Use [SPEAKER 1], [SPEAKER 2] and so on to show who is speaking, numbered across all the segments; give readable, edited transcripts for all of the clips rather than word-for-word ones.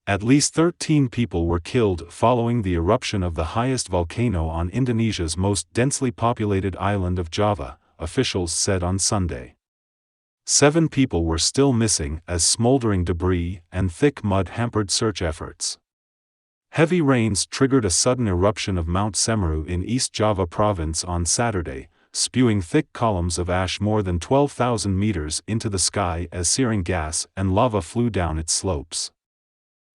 [SPEAKER 1] At least 13 people were killed following the eruption of the highest volcano on Indonesia's most densely populated island of Java, officials said on Sunday. 7 people were still missing as smouldering debris and thick mud hampered search efforts. Heavy rains triggered a sudden eruption of Mount Semeru in East Java province on Saturday, spewing thick columns of ash more than 12,000 meters into the sky as searing gas and lava flew down its slopes.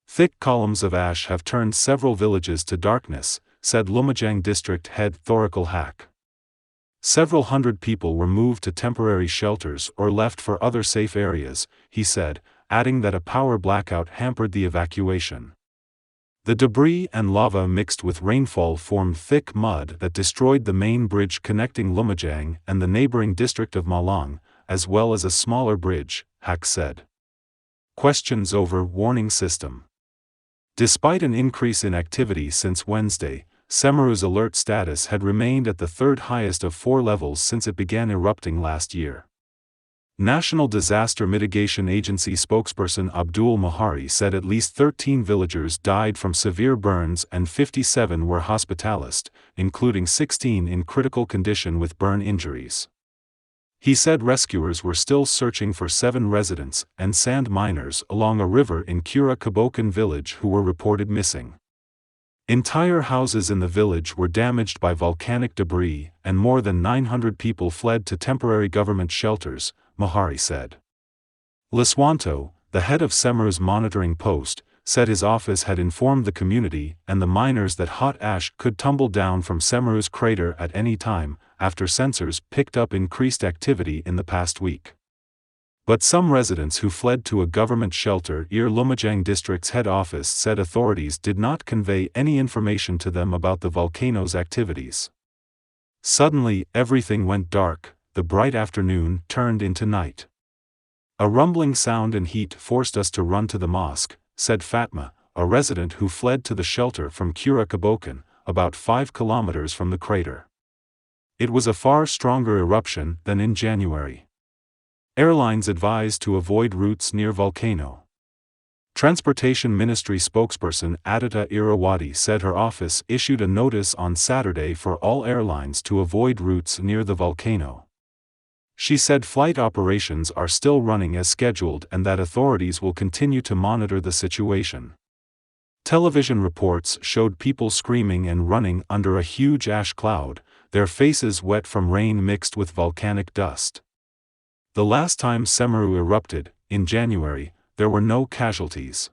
[SPEAKER 1] Thick columns of ash have turned several villages to darkness, said Lumajang district head Thoriqul Haq. Several hundred people were moved to temporary shelters or left for other safe areas, he said, adding that a power blackout hampered the evacuation. The debris and lava mixed with rainfall formed thick mud that destroyed the main bridge connecting Lumajang and the neighbouring district of Malang, as well as a smaller bridge, Haq said. Questions over warning system. Despite an increase in activity since Wednesday, Semeru's alert status had remained at the third highest of 4 levels since it began erupting last year. National Disaster Mitigation Agency spokesperson Abdul Mahari said at least 13 villagers died from severe burns and 57 were hospitalized, including 16 in critical condition with burn injuries. He said rescuers were still searching for 7 residents and sand miners along a river in Cura Kabokan village who were reported missing. Entire houses in the village were damaged by volcanic debris and more than 900 people fled to temporary government shelters, Mahari said. Liswanto, the head of Semeru's monitoring post, said his office had informed the community and the miners that hot ash could tumble down from Semeru's crater at any time, after sensors picked up increased activity in the past week. But some residents who fled to a government shelter near Lumajang district's head office said authorities did not convey any information to them about the volcano's activities. Suddenly, everything went dark, the bright afternoon turned into night. A rumbling sound and heat forced us to run to the mosque, said Fatma, a resident who fled to the shelter from Cura Kabokan, about 5 kilometers from the crater. It was a far stronger eruption than in January. Airlines advised to avoid routes near volcano. Transportation Ministry spokesperson Adita Irawadi said her office issued a notice on Saturday for all airlines to avoid routes near the volcano. She said flight operations are still running as scheduled and that authorities will continue to monitor the situation. Television reports showed people screaming and running under a huge ash cloud, their faces wet from rain mixed with volcanic dust. The last time Semeru erupted, in January, there were no casualties.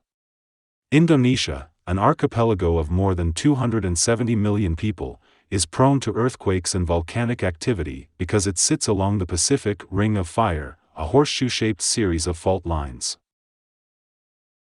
[SPEAKER 1] Indonesia, an archipelago of more than 270 million people, is prone to earthquakes and volcanic activity because it sits along the Pacific Ring of Fire, a horseshoe-shaped series of fault lines.